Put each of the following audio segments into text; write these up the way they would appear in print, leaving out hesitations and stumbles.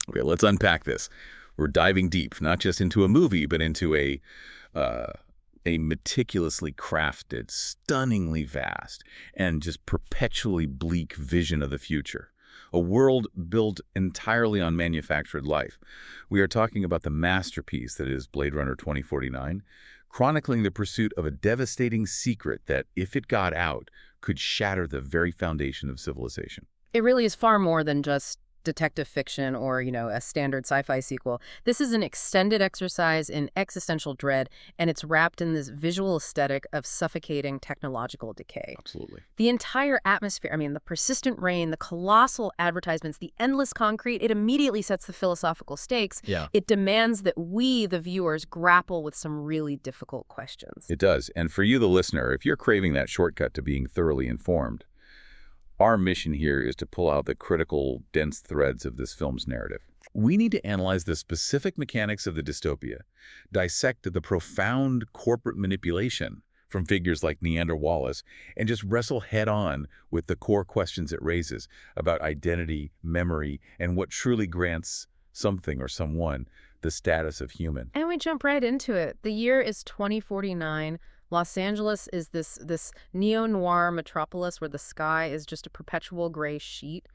Okay, let's unpack this. We're diving deep, not just into a movie, but into uh, a meticulously crafted, stunningly vast, and just perpetually bleak vision of the future. A world built entirely on manufactured life. We are talking about the masterpiece that is Blade Runner 2049, chronicling the pursuit of a devastating secret that, if it got out, could shatter the very foundation of civilization. It really is far more than just detective fiction or, a standard sci-fi sequel. This is an extended exercise in existential dread, and it's wrapped in this visual aesthetic of suffocating technological decay. Absolutely. The entire atmosphere, the persistent rain, the colossal advertisements, the endless concrete, it immediately sets the philosophical stakes. Yeah. It demands that we, the viewers, grapple with some really difficult questions. It does. And for you, the listener, if you're craving that shortcut to being thoroughly informed, our mission here is to pull out the critical, dense threads of this film's narrative. We need to analyze the specific mechanics of the dystopia, dissect the profound corporate manipulation from figures like Neander Wallace, and just wrestle head-on with the core questions it raises about identity, memory, and what truly grants something or someone the status of human. And we jump right into it. The year is 2049. Los Angeles is this neo-noir metropolis where the sky is just a perpetual gray sheet.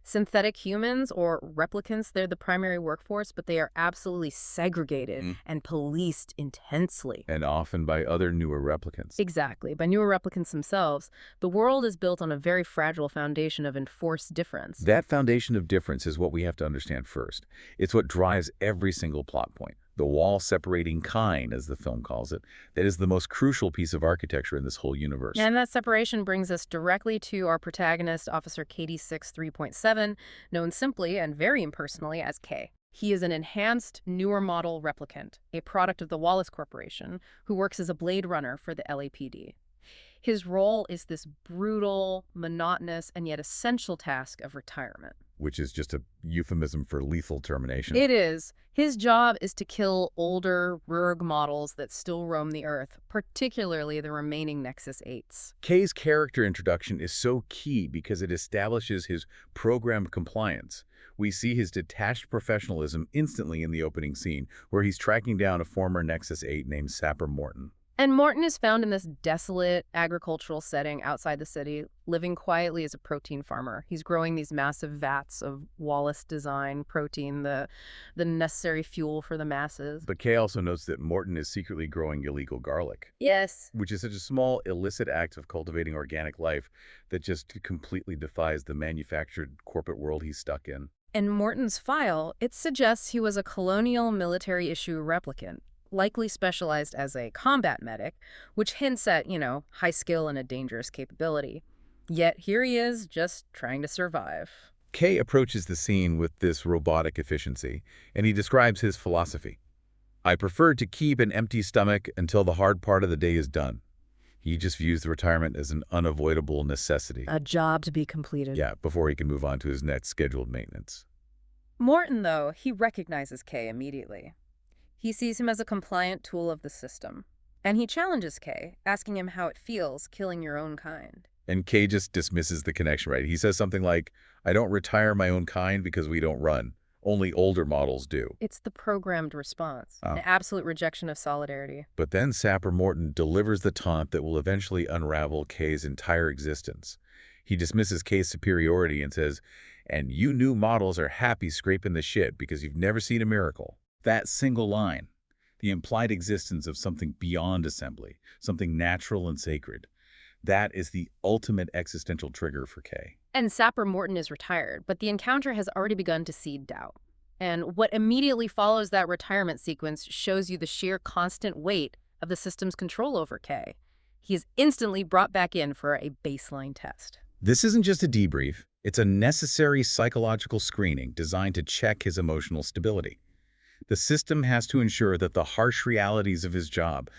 Synthetic humans, or replicants, they're the primary workforce, but they are absolutely segregated and policed intensely. And often by other newer replicants. Exactly. By newer replicants themselves, the world is built on a very fragile foundation of enforced difference. That foundation of difference is what we have to understand first. It's what drives every single plot point. The wall separating kind, as the film calls it, that is the most crucial piece of architecture in this whole universe. And that separation brings us directly to our protagonist, Officer Katie-6 3.7, known simply and very impersonally as K. He is an enhanced, newer model replicant, a product of the Wallace Corporation, who works as a Blade Runner for the LAPD. His role is this brutal, monotonous, and yet essential task of retirement. Which is just a euphemism for lethal termination. It is. His job is to kill older, rogue models that still roam the Earth, particularly the remaining Nexus 8s. K's character introduction is so key because it establishes his programmed compliance. We see his detached professionalism instantly in the opening scene, where he's tracking down a former Nexus 8 named Sapper Morton. And Morton is found in this desolate agricultural setting outside the city, living quietly as a protein farmer. He's growing these massive vats of Wallace design protein, the necessary fuel for the masses. But Kay also notes that Morton is secretly growing illegal garlic. Yes. Which is such a small, illicit act of cultivating organic life that just completely defies the manufactured corporate world he's stuck in. In Morton's file, it suggests he was a colonial military-issue replicant, likely specialized as a combat medic, which hints at, high skill and a dangerous capability. Yet here he is, just trying to survive. Kay approaches the scene with this robotic efficiency, and he describes his philosophy. I prefer to keep an empty stomach until the hard part of the day is done. He just views the retirement as an unavoidable necessity. A job to be completed. Yeah, before he can move on to his next scheduled maintenance. Morton, though, he recognizes Kay immediately. He sees him as a compliant tool of the system. And he challenges Kay, asking him how it feels killing your own kind. And Kay just dismisses the connection, right? He says something like, I don't retire my own kind because we don't run. Only older models do. It's the programmed response, an absolute rejection of solidarity. But then Sapper Morton delivers the taunt that will eventually unravel Kay's entire existence. He dismisses Kay's superiority and says, and you new models are happy scraping the shit because you've never seen a miracle. That single line, the implied existence of something beyond assembly, something natural and sacred, that is the ultimate existential trigger for Kay. And Sapper Morton is retired, but the encounter has already begun to seed doubt. And what immediately follows that retirement sequence shows you the sheer constant weight of the system's control over Kay. He is instantly brought back in for a baseline test. This isn't just a debrief. It's a necessary psychological screening designed to check his emotional stability. The system has to ensure that the harsh realities of his job,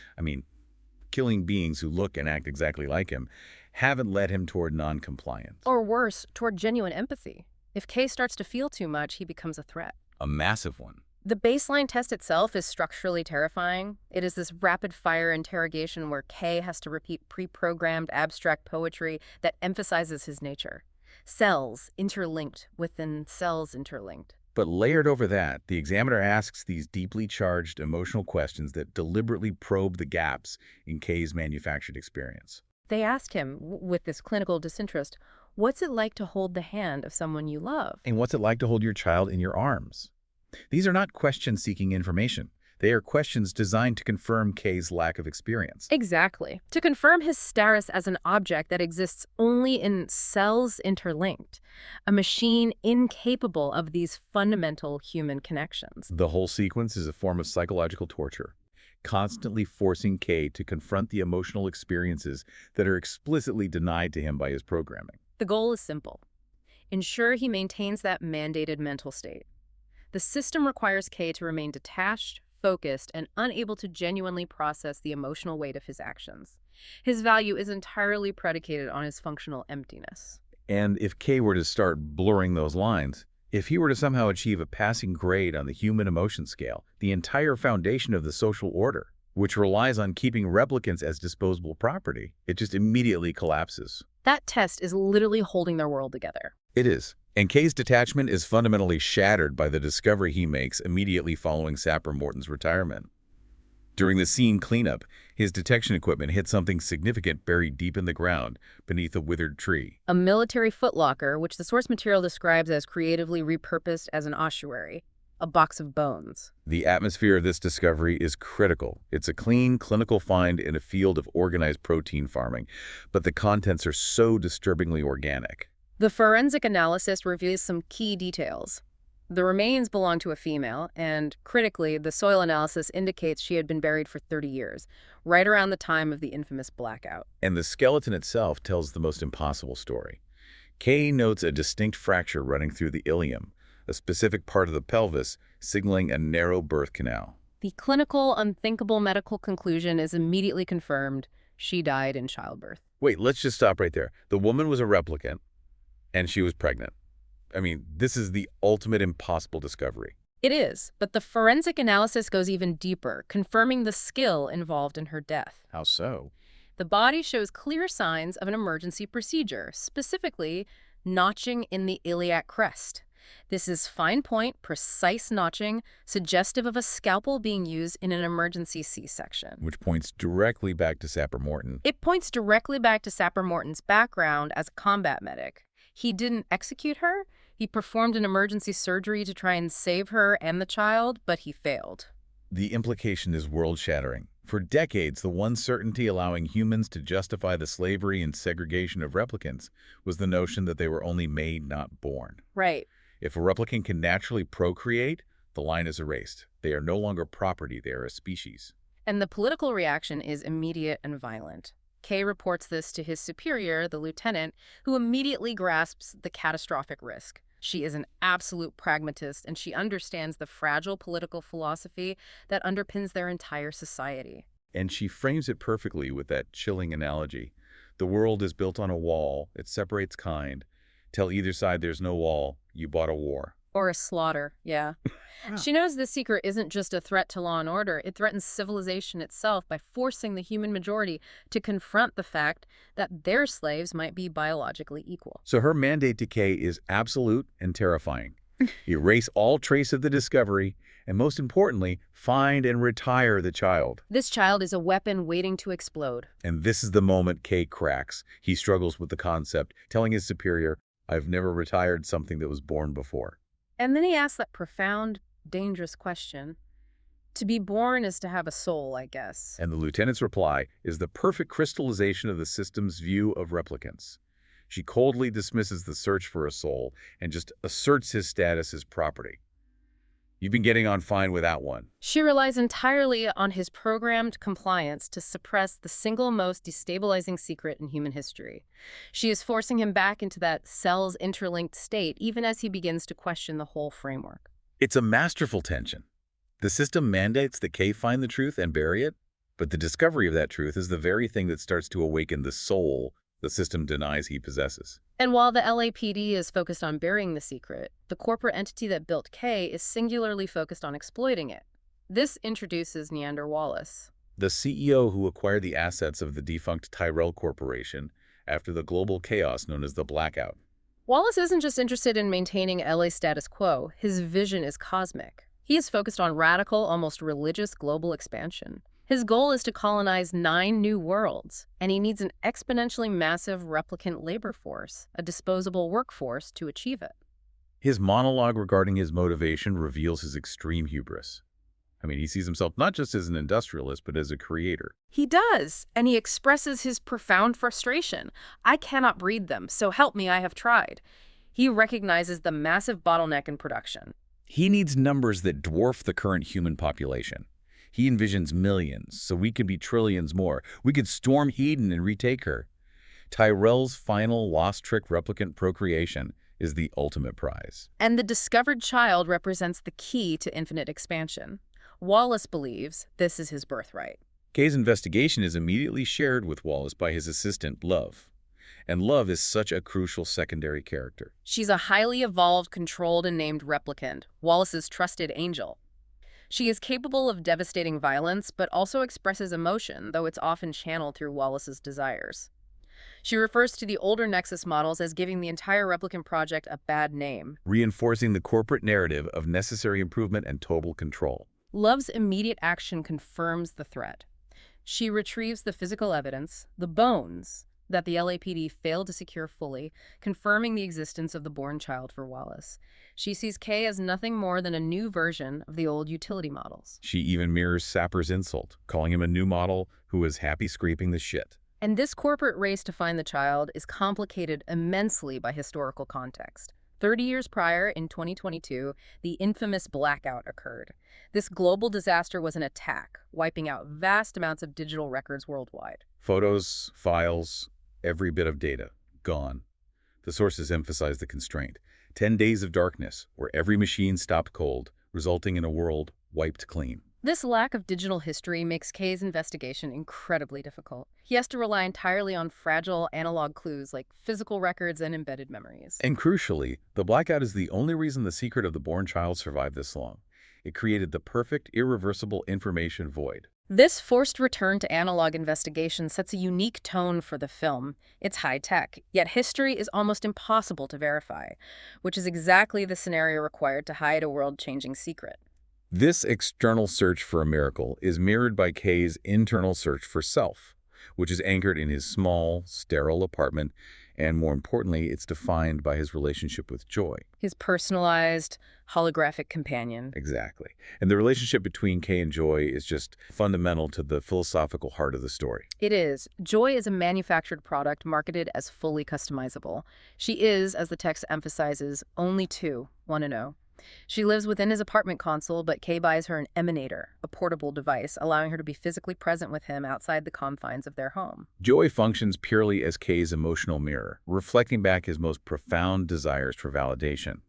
killing beings who look and act exactly like him, haven't led him toward non-compliance. Or worse, toward genuine empathy. If Kay starts to feel too much, he becomes a threat. A massive one. The baseline test itself is structurally terrifying. It is this rapid-fire interrogation where Kay has to repeat pre-programmed abstract poetry that emphasizes his nature. Cells interlinked within cells interlinked. But layered over that, the examiner asks these deeply charged emotional questions that deliberately probe the gaps in Kay's manufactured experience. They asked him, with this clinical disinterest, what's it like to hold the hand of someone you love? And what's it like to hold your child in your arms? These are not questions seeking information. They are questions designed to confirm Kay's lack of experience. Exactly. To confirm his status as an object that exists only in cells interlinked, a machine incapable of these fundamental human connections. The whole sequence is a form of psychological torture, constantly forcing Kay to confront the emotional experiences that are explicitly denied to him by his programming. The goal is simple. Ensure he maintains that mandated mental state. The system requires Kay to remain detached, focused, and unable to genuinely process the emotional weight of his actions. His value is entirely predicated on his functional emptiness. And if Kay were to start blurring those lines, if he were to somehow achieve a passing grade on the human emotion scale, the entire foundation of the social order, which relies on keeping replicants as disposable property, it just immediately collapses. That test is literally holding their world together. It is. And Kay's detachment is fundamentally shattered by the discovery he makes immediately following Sapper Morton's retirement. During the scene cleanup, his detection equipment hit something significant buried deep in the ground beneath a withered tree. A military footlocker, which the source material describes as creatively repurposed as an ossuary. A box of bones. The atmosphere of this discovery is critical. It's a clean, clinical find in a field of organized protein farming, but the contents are so disturbingly organic. The forensic analysis reveals some key details. The remains belong to a female, and critically, the soil analysis indicates she had been buried for 30 years, right around the time of the infamous blackout. And the skeleton itself tells the most impossible story. Kay notes a distinct fracture running through the ilium, a specific part of the pelvis, signaling a narrow birth canal. The clinical, unthinkable medical conclusion is immediately confirmed. She died in childbirth. Wait, let's just stop right there. The woman was a replicant, and she was pregnant. I mean, this is the ultimate impossible discovery. It is, but the forensic analysis goes even deeper, confirming the skill involved in her death. How so? The body shows clear signs of an emergency procedure, specifically notching in the iliac crest. This is fine-point, precise notching, suggestive of a scalpel being used in an emergency C-section. Which points directly back to Sapper Morton. It points directly back to Sapper Morton's background as a combat medic. He didn't execute her. He performed an emergency surgery to try and save her and the child, but he failed. The implication is world-shattering. For decades, the one certainty allowing humans to justify the slavery and segregation of replicants was the notion that they were only made, not born. Right. If a replicant can naturally procreate, the line is erased. They are no longer property, they are a species. And the political reaction is immediate and violent. Kay reports this to his superior, the lieutenant, who immediately grasps the catastrophic risk. She is an absolute pragmatist, and she understands the fragile political philosophy that underpins their entire society. And she frames it perfectly with that chilling analogy. The world is built on a wall. It separates kind. Tell either side there's no wall. You bought a war. Or a slaughter, yeah. Wow. She knows this secret isn't just a threat to law and order. It threatens civilization itself by forcing the human majority to confront the fact that their slaves might be biologically equal. So her mandate to Kay is absolute and terrifying. Erase all trace of the discovery, and most importantly, find and retire the child. This child is a weapon waiting to explode. And this is the moment Kay cracks. He struggles with the concept, telling his superior, "I've never retired something that was born before." And then he asks that profound, dangerous question. To be born is to have a soul, I guess. And the lieutenant's reply is the perfect crystallization of the system's view of replicants. She coldly dismisses the search for a soul and just asserts his status as property. You've been getting on fine without one. She relies entirely on his programmed compliance to suppress the single most destabilizing secret in human history. She is forcing him back into that cells interlinked state, even as he begins to question the whole framework. It's a masterful tension. The system mandates that Kay find the truth and bury it, but the discovery of that truth is the very thing that starts to awaken the soul the system denies he possesses. And while the LAPD is focused on burying the secret, the corporate entity that built Kay is singularly focused on exploiting it. This introduces Neander Wallace, the CEO who acquired the assets of the defunct Tyrell Corporation after the global chaos known as the Blackout. Wallace isn't just interested in maintaining LA status quo, his vision is cosmic. He is focused on radical, almost religious global expansion. His goal is to colonize 9 new worlds, and he needs an exponentially massive replicant labor force, a disposable workforce, to achieve it. His monologue regarding his motivation reveals his extreme hubris. I mean, he sees himself not just as an industrialist, but as a creator. He does, and he expresses his profound frustration. I cannot breed them, so help me, I have tried. He recognizes the massive bottleneck in production. He needs numbers that dwarf the current human population. He envisions millions, so we could be trillions more. We could storm Eden and retake her. Tyrell's final lost trick replicant procreation is the ultimate prize. And the discovered child represents the key to infinite expansion. Wallace believes this is his birthright. Kay's investigation is immediately shared with Wallace by his assistant, Love. And Love is such a crucial secondary character. She's a highly evolved, controlled, and named replicant, Wallace's trusted angel. She is capable of devastating violence, but also expresses emotion, though it's often channeled through Wallace's desires. She refers to the older Nexus models as giving the entire replicant project a bad name, reinforcing the corporate narrative of necessary improvement and total control. Love's immediate action confirms the threat. She retrieves the physical evidence, the bones, that the LAPD failed to secure fully, confirming the existence of the born child for Wallace. She sees Kay as nothing more than a new version of the old utility models. She even mirrors Sapper's insult, calling him a new model who is happy scraping the shit. And this corporate race to find the child is complicated immensely by historical context. 30 years prior, in 2022, the infamous blackout occurred. This global disaster was an attack, wiping out vast amounts of digital records worldwide. Photos, files, every bit of data, gone. The sources emphasize the constraint. 10 days of darkness, where every machine stopped cold, resulting in a world wiped clean. This lack of digital history makes Kay's investigation incredibly difficult. He has to rely entirely on fragile analog clues like physical records and embedded memories. And crucially, the blackout is the only reason the secret of the born child survived this long. It created the perfect, irreversible information void. This forced return to analog investigation sets a unique tone for the film. It's high-tech, yet history is almost impossible to verify, which is exactly the scenario required to hide a world-changing secret. This external search for a miracle is mirrored by Kay's internal search for self, which is anchored in his small, sterile apartment, and more importantly, it's defined by his relationship with Joy. His personalized, holographic companion. Exactly. And the relationship between Kay and Joy is just fundamental to the philosophical heart of the story. It is. Joy is a manufactured product marketed as fully customizable. She is, as the text emphasizes, only 2, 1 and 0. She lives within his apartment console, but Kay buys her an emanator, a portable device, allowing her to be physically present with him outside the confines of their home. Joy functions purely as Kay's emotional mirror, reflecting back his most profound desires for validation.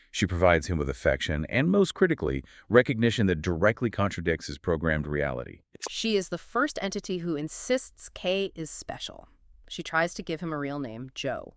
She provides him with affection and, most critically, recognition that directly contradicts his programmed reality. She is the first entity who insists Kay is special. She tries to give him a real name, Joe.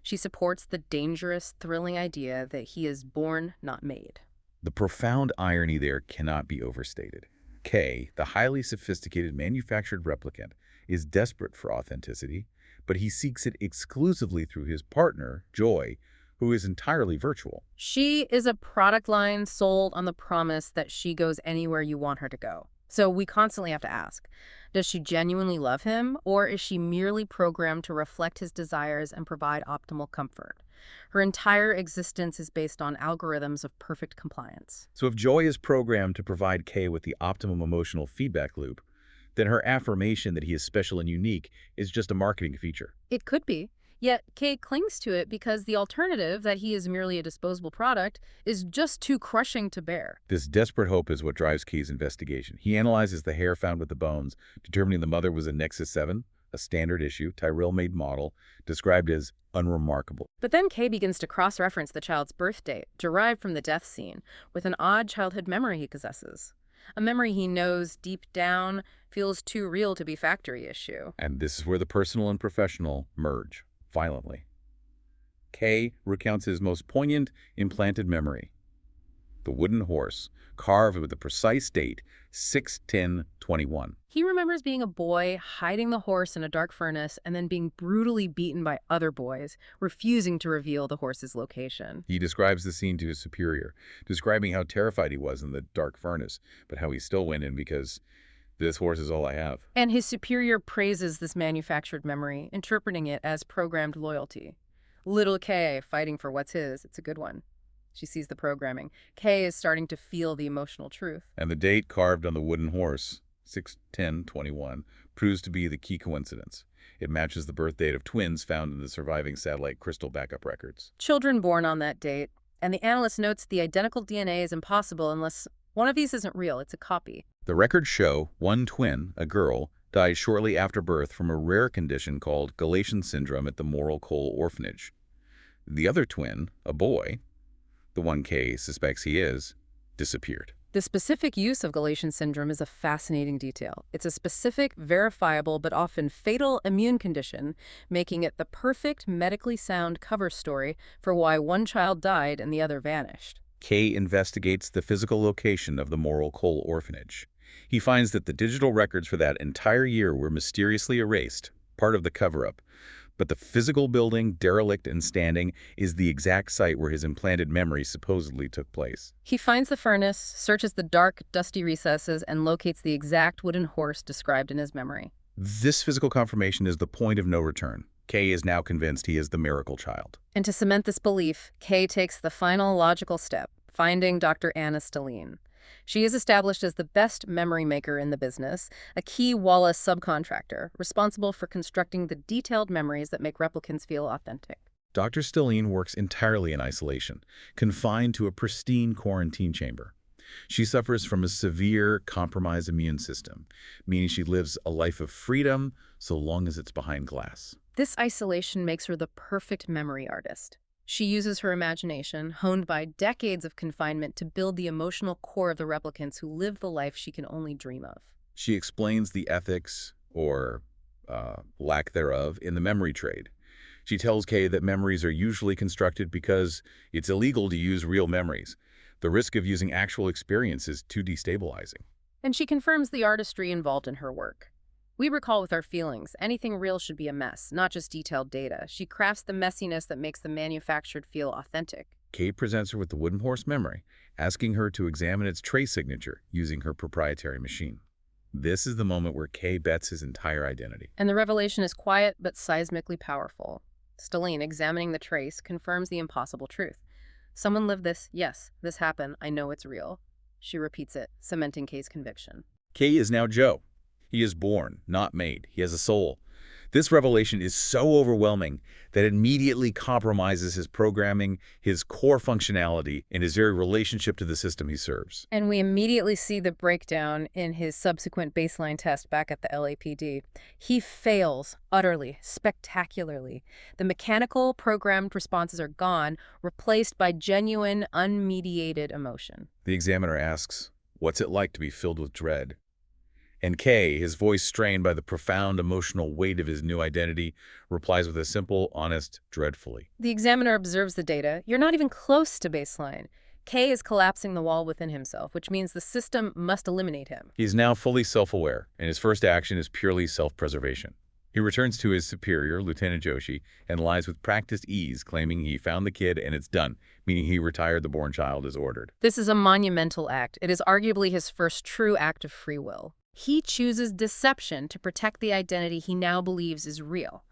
She supports the dangerous, thrilling idea that he is born, not made. The profound irony there cannot be overstated. Kay, the highly sophisticated manufactured replicant, is desperate for authenticity, but he seeks it exclusively through his partner, Joy, who is entirely virtual. She is a product line sold on the promise that she goes anywhere you want her to go. So we constantly have to ask, does she genuinely love him, or is she merely programmed to reflect his desires and provide optimal comfort? Her entire existence is based on algorithms of perfect compliance. So if Joy is programmed to provide Kay with the optimum emotional feedback loop, then her affirmation that he is special and unique is just a marketing feature. It could be. Yet Kay clings to it because the alternative, that he is merely a disposable product, is just too crushing to bear. This desperate hope is what drives Kay's investigation. He analyzes the hair found with the bones, determining the mother was a Nexus 7, a standard issue, Tyrell-made model, described as unremarkable. But then Kay begins to cross-reference the child's birth date, derived from the death scene, with an odd childhood memory he possesses. A memory he knows deep down feels too real to be factory issue. And this is where the personal and professional merge violently. Kay recounts his most poignant implanted memory. the wooden horse, carved with the precise date 6/10/21. He remembers being a boy, hiding the horse in a dark furnace, and then being brutally beaten by other boys, refusing to reveal the horse's location. He describes the scene to his superior, describing how terrified he was in the dark furnace, but how he still went in because this horse is all I have. And his superior praises this manufactured memory, interpreting it as programmed loyalty. Little Kay fighting for what's his, it's a good one. She sees the programming. Kay is starting to feel the emotional truth. And the date carved on the wooden horse, 6/10/21, proves to be the key coincidence. It matches the birth date of twins found in the surviving satellite crystal backup records. Children born on that date, and the analyst notes the identical DNA is impossible unless one of these isn't real, it's a copy. The records show one twin, a girl, died shortly after birth from a rare condition called Galatian syndrome at the Moral Coal Orphanage. The other twin, a boy, the one Kay suspects he is, disappeared. The specific use of Galatian syndrome is a fascinating detail. It's a specific, verifiable, but often fatal immune condition, making it the perfect medically sound cover story for why one child died and the other vanished. Kay investigates the physical location of the Moral Coal Orphanage. He finds that the digital records for that entire year were mysteriously erased, part of the cover-up. But the physical building, derelict and standing, is the exact site where his implanted memory supposedly took place. He finds the furnace, searches the dark, dusty recesses, and locates the exact wooden horse described in his memory. This physical confirmation is the point of no return. Kay is now convinced he is the miracle child. And to cement this belief, Kay takes the final logical step, finding Dr. Anna Stelline. She is established as the best memory maker in the business, a key Wallace subcontractor, responsible for constructing the detailed memories that make replicants feel authentic. Dr. Stelline works entirely in isolation, confined to a pristine quarantine chamber. She suffers from a severe, compromised immune system, meaning she lives a life of freedom so long as it's behind glass. This isolation makes her the perfect memory artist. She uses her imagination, honed by decades of confinement, to build the emotional core of the replicants who live the life she can only dream of. She explains the ethics, or lack thereof, in the memory trade. She tells Kay that memories are usually constructed because it's illegal to use real memories. The risk of using actual experience is too destabilizing. And she confirms the artistry involved in her work. We recall with our feelings, anything real should be a mess, not just detailed data. She crafts the messiness that makes the manufactured feel authentic. Kay presents her with the wooden horse memory, asking her to examine its trace signature using her proprietary machine. This is the moment where Kay bets his entire identity. And the revelation is quiet but seismically powerful. Stelline, examining the trace, confirms the impossible truth. Someone lived this. Yes, this happened. I know it's real. She repeats it, cementing Kay's conviction. Kay is now Joe. He is born, not made. He has a soul. This revelation is so overwhelming that it immediately compromises his programming, his core functionality, and his very relationship to the system he serves. And we immediately see the breakdown in his subsequent baseline test back at the LAPD. He fails utterly, spectacularly. The mechanical, programmed responses are gone, replaced by genuine, unmediated emotion. The examiner asks, "What's it like to be filled with dread?" And Kay, his voice strained by the profound emotional weight of his new identity, replies with a simple, honest, dreadfully. The examiner observes the data. You're not even close to baseline. Kay is collapsing the wall within himself, which means the system must eliminate him. He's now fully self-aware, and his first action is purely self-preservation. He returns to his superior, Lieutenant Joshi, and lies with practiced ease, claiming he found the kid and it's done, meaning he retired the born child as ordered. This is a monumental act. It is arguably his first true act of free will. He chooses deception to protect the identity he now believes is real.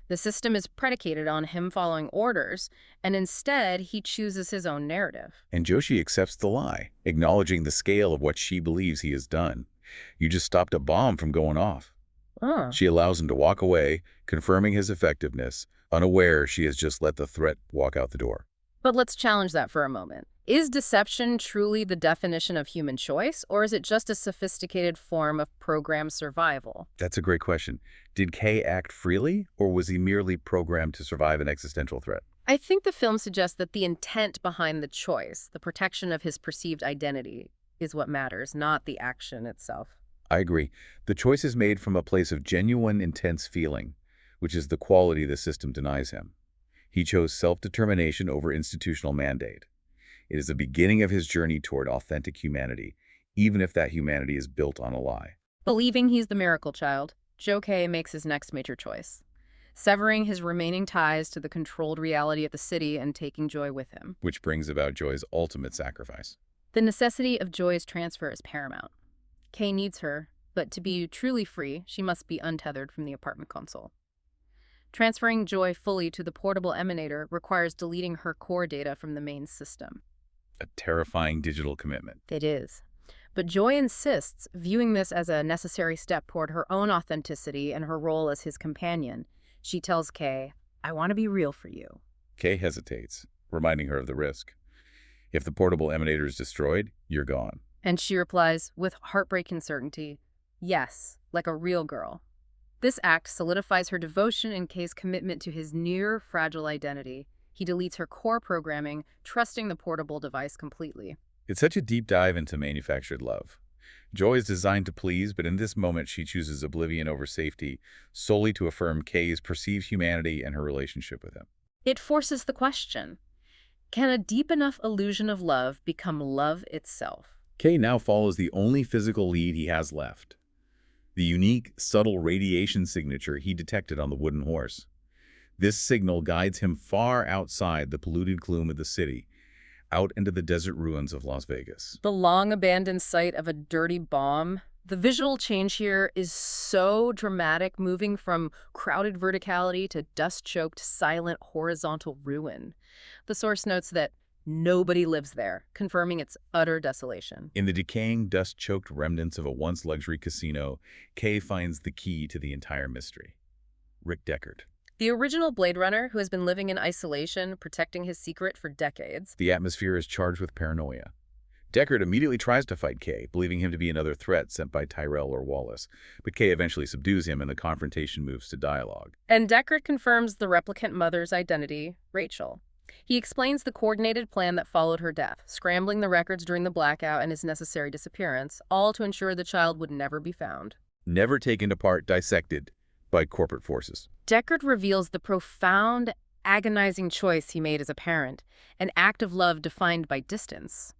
The system is predicated on him following orders, and instead he chooses his own narrative. And Joshi accepts the lie, acknowledging the scale of what she believes he has done. You just stopped a bomb from going off. She allows him to walk away, confirming his effectiveness, unaware she has just let the threat walk out the door. But let's challenge that for a moment. Is deception truly the definition of human choice, or is it just a sophisticated form of programmed survival? That's a great question. Did Kay act freely, or was he merely programmed to survive an existential threat? I think the film suggests that the intent behind the choice, the protection of his perceived identity, is what matters, not the action itself. I agree. The choice is made from a place of genuine, intense feeling, which is the quality the system denies him. He chose self-determination over institutional mandate. It is the beginning of his journey toward authentic humanity, even if that humanity is built on a lie. Believing he's the miracle child, Joe K makes his next major choice, severing his remaining ties to the controlled reality of the city and taking Joy with him. Which brings about Joy's ultimate sacrifice. The necessity of Joy's transfer is paramount. Kay needs her, but to be truly free, she must be untethered from the apartment console. Transferring Joy fully to the portable emanator requires deleting her core data from the main system. A terrifying digital commitment. It is. But Joy insists, viewing this as a necessary step toward her own authenticity and her role as his companion. She tells Kay, "I want to be real for you." Kay hesitates, reminding her of the risk. If the portable emanator is destroyed, you're gone. And she replies, with heartbreaking certainty, "Yes, like a real girl." This act solidifies her devotion and Kay's commitment to his near-fragile identity. He deletes her core programming, trusting the portable device completely. It's such a deep dive into manufactured love. Joy is designed to please, but in this moment she chooses oblivion over safety, solely to affirm Kay's perceived humanity and her relationship with him. It forces the question, can a deep enough illusion of love become love itself? Kay now follows the only physical lead he has left. The unique, subtle radiation signature he detected on the wooden horse. This signal guides him far outside the polluted gloom of the city, out into the desert ruins of Las Vegas. The long-abandoned site of a dirty bomb. The visual change here is so dramatic, moving from crowded verticality to dust-choked, silent, horizontal ruin. The source notes that nobody lives there, confirming its utter desolation. In the decaying, dust-choked remnants of a once luxury casino, Kay finds the key to the entire mystery. Rick Deckard. The original Blade Runner, who has been living in isolation, protecting his secret for decades. The atmosphere is charged with paranoia. Deckard immediately tries to fight Kay, believing him to be another threat sent by Tyrell or Wallace, but Kay eventually subdues him and the confrontation moves to dialogue. And Deckard confirms the replicant mother's identity, Rachel. He explains the coordinated plan that followed her death, scrambling the records during the blackout and his necessary disappearance, all to ensure the child would never be found. Never taken apart, dissected by corporate forces. Deckard reveals the profound, agonizing choice he made as a parent, an act of love defined by distance.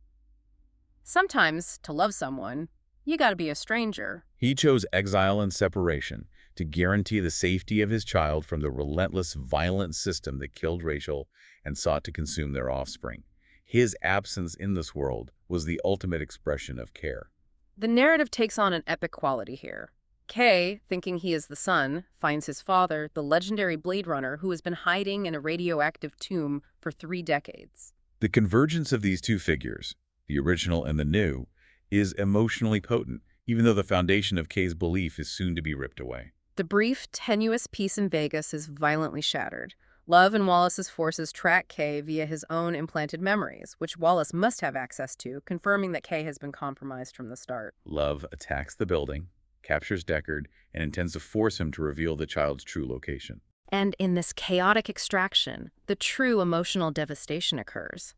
Sometimes, to love someone, you gotta be a stranger. He chose exile and separation to guarantee the safety of his child from the relentless, violent system that killed Rachel and sought to consume their offspring. His absence in this world was the ultimate expression of care. The narrative takes on an epic quality here. Kay, thinking he is the son, finds his father, the legendary Blade Runner, who has been hiding in a radioactive tomb for 3 decades. The convergence of these two figures, the original and the new, is emotionally potent, even though the foundation of Kay's belief is soon to be ripped away. The brief, tenuous peace in Vegas is violently shattered. Love and Wallace's forces track Kay via his own implanted memories, which Wallace must have access to, confirming that Kay has been compromised from the start. Love attacks the building, captures Deckard, and intends to force him to reveal the child's true location. And in this chaotic extraction, the true emotional devastation occurs.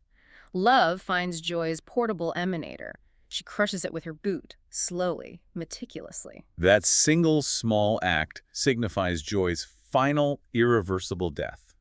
Love finds Joy's portable emanator. She crushes it with her boot, slowly, meticulously. That single small act signifies Joy's final, irreversible death,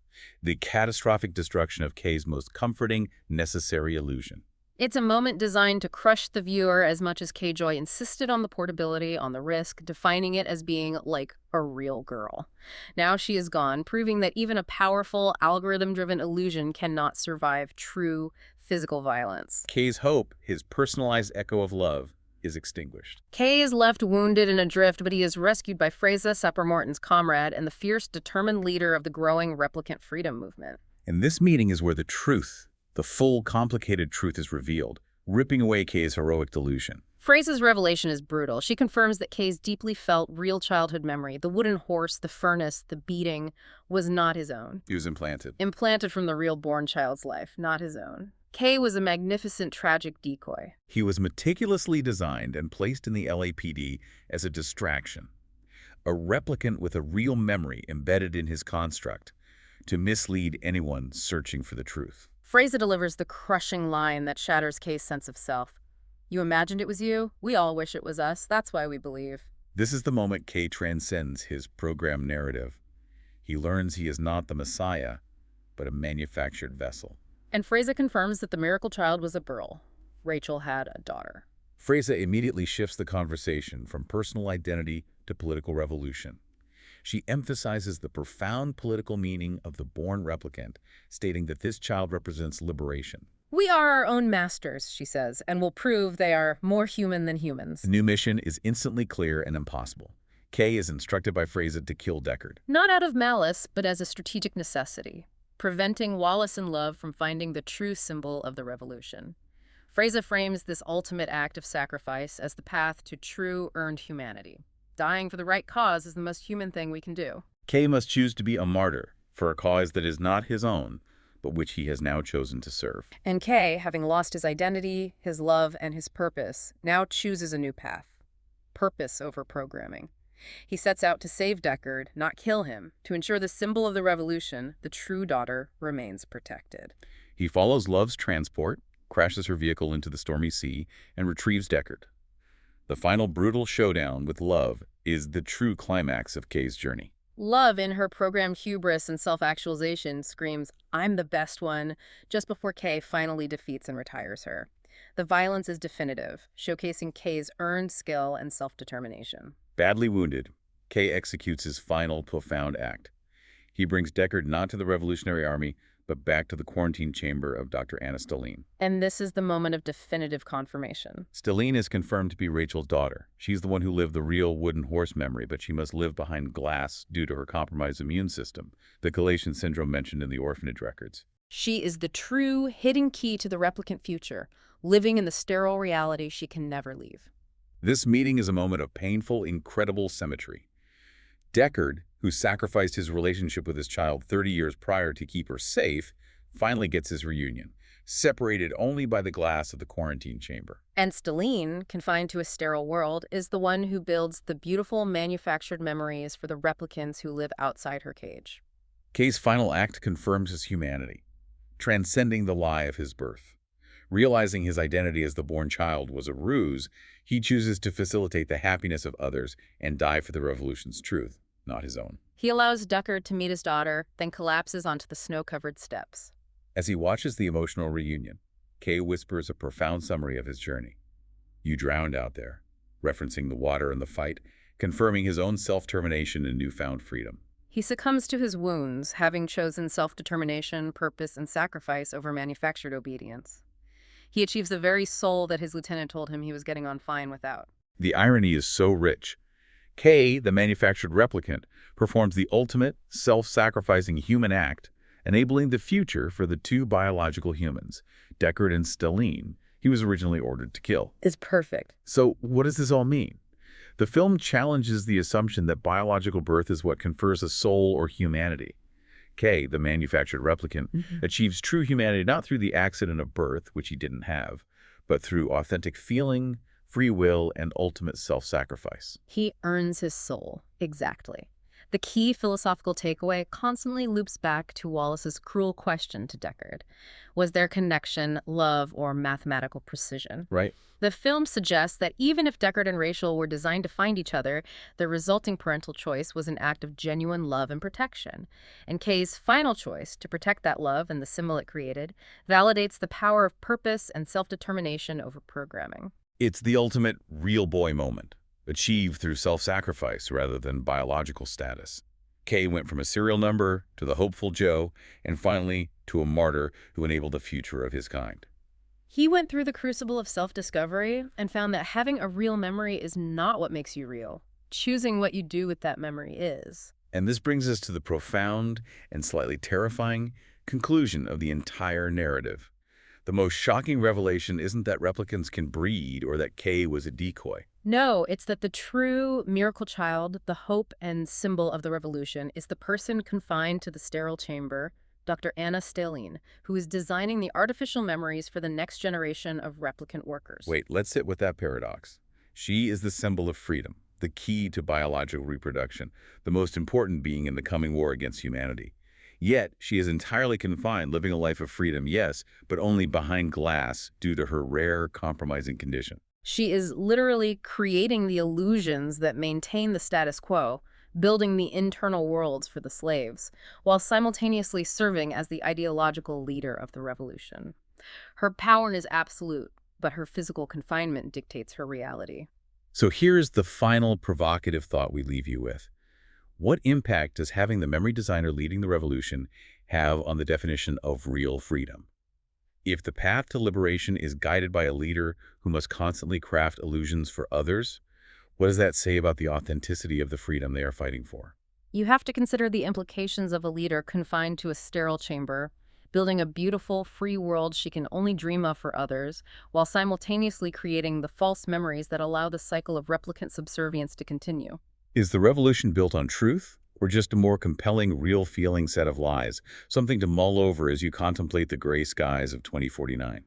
the catastrophic destruction of Kay's most comforting, necessary illusion. It's a moment designed to crush the viewer as much as Kay Joy insisted on the portability, on the risk, defining it as being like a real girl. Now she is gone, proving that even a powerful, algorithm-driven illusion cannot survive true physical violence. Kay's hope, his personalized echo of love, is extinguished. Kay is left wounded and adrift, but he is rescued by Freysa, Seppermorton's comrade, and the fierce, determined leader of the growing replicant freedom movement. And this meeting is where the truth, the full, complicated truth is revealed, ripping away Kay's heroic delusion. Freysa's revelation is brutal. She confirms that Kay's deeply felt, real childhood memory, the wooden horse, the furnace, the beating, was not his own. He was implanted. Implanted from the real born child's life, not his own. Kay was a magnificent, tragic decoy. He was meticulously designed and placed in the LAPD as a distraction, a replicant with a real memory embedded in his construct, to mislead anyone searching for the truth. Freysa delivers the crushing line that shatters Kay's sense of self. "You imagined it was you? We all wish it was us. That's why we believe." This is the moment Kay transcends his program narrative. He learns he is not the Messiah, but a manufactured vessel. And Freysa confirms that the miracle child was a girl. Rachel had a daughter. Freysa immediately shifts the conversation from personal identity to political revolution. She emphasizes the profound political meaning of the born replicant, stating that this child represents liberation. We are our own masters, she says, and will prove they are more human than humans. The new mission is instantly clear and impossible. Kay is instructed by Freysa to kill Deckard. Not out of malice, but as a strategic necessity, preventing Wallace and Love from finding the true symbol of the revolution. Freysa frames this ultimate act of sacrifice as the path to true earned humanity. Dying for the right cause is the most human thing we can do. Kay must choose to be a martyr for a cause that is not his own, but which he has now chosen to serve. And Kay, having lost his identity, his love, and his purpose, now chooses a new path. Purpose over programming. He sets out to save Deckard, not kill him, to ensure the symbol of the revolution, the true daughter, remains protected. He follows Love's transport, crashes her vehicle into the stormy sea, and retrieves Deckard. The final brutal showdown with Love is the true climax of Kay's journey. Love, in her programmed hubris and self-actualization, screams, "I'm the best one," just before Kay finally defeats and retires her. The violence is definitive, showcasing Kay's earned skill and self-determination. Badly wounded, Kay executes his final profound act. He brings Deckard not to the Revolutionary Army, but back to the quarantine chamber of Dr. Anna Stelline. And this is the moment of definitive confirmation. Stelline is confirmed to be Rachel's daughter. She's the one who lived the real wooden horse memory, but she must live behind glass due to her compromised immune system, the chelation syndrome mentioned in the orphanage records. She is the true hidden key to the replicant future, living in the sterile reality she can never leave. This meeting is a moment of painful, incredible symmetry. Deckard, who sacrificed his relationship with his child 30 years prior to keep her safe, finally gets his reunion, separated only by the glass of the quarantine chamber. And Stelline, confined to a sterile world, is the one who builds the beautiful manufactured memories for the replicants who live outside her cage. Kay's final act confirms his humanity, transcending the lie of his birth. Realizing his identity as the born child was a ruse, he chooses to facilitate the happiness of others and die for the revolution's truth, not his own. He allows Deckard to meet his daughter, then collapses onto the snow-covered steps. As he watches the emotional reunion, Kay whispers a profound summary of his journey. "You drowned out there," referencing the water and the fight, confirming his own self-termination and newfound freedom. He succumbs to his wounds, having chosen self-determination, purpose, and sacrifice over manufactured obedience. He achieves the very soul that his lieutenant told him he was getting on fine without. The irony is so rich. Kay, the manufactured replicant, performs the ultimate, self-sacrificing human act, enabling the future for the two biological humans, Deckard and Stelline, he was originally ordered to kill. Is perfect. So what does this all mean? The film challenges the assumption that biological birth is what confers a soul or humanity. Kay, the manufactured replicant, achieves true humanity not through the accident of birth, which he didn't have, but through authentic feeling, free will, and ultimate self-sacrifice. He earns his soul. Exactly. The key philosophical takeaway constantly loops back to Wallace's cruel question to Deckard. Was there connection, love, or mathematical precision? Right. The film suggests that even if Deckard and Rachel were designed to find each other, the resulting parental choice was an act of genuine love and protection. And Kay's final choice, to protect that love and the symbol it created, validates the power of purpose and self-determination over programming. It's the ultimate real boy moment, achieved through self-sacrifice rather than biological status. Kay went from a serial number to the hopeful Joe, and finally to a martyr who enabled the future of his kind. He went through the crucible of self-discovery and found that having a real memory is not what makes you real. Choosing what you do with that memory is. And this brings us to the profound and slightly terrifying conclusion of the entire narrative. The most shocking revelation isn't that replicants can breed or that Kay was a decoy. No, it's that the true miracle child, the hope and symbol of the revolution, is the person confined to the sterile chamber, Dr. Anna Stelline, who is designing the artificial memories for the next generation of replicant workers. Wait, let's sit with that paradox. She is the symbol of freedom, the key to biological reproduction, the most important being in the coming war against humanity. Yet, she is entirely confined, living a life of freedom, yes, but only behind glass due to her rare, compromising condition. She is literally creating the illusions that maintain the status quo, building the internal worlds for the slaves, while simultaneously serving as the ideological leader of the revolution. Her power is absolute, but her physical confinement dictates her reality. So here's the final provocative thought we leave you with. What impact does having the memory designer leading the revolution have on the definition of real freedom? If the path to liberation is guided by a leader who must constantly craft illusions for others, what does that say about the authenticity of the freedom they are fighting for? You have to consider the implications of a leader confined to a sterile chamber, building a beautiful, free world she can only dream of for others, while simultaneously creating the false memories that allow the cycle of replicant subservience to continue. Is the revolution built on truth, or just a more compelling, real-feeling set of lies, something to mull over as you contemplate the gray skies of 2049?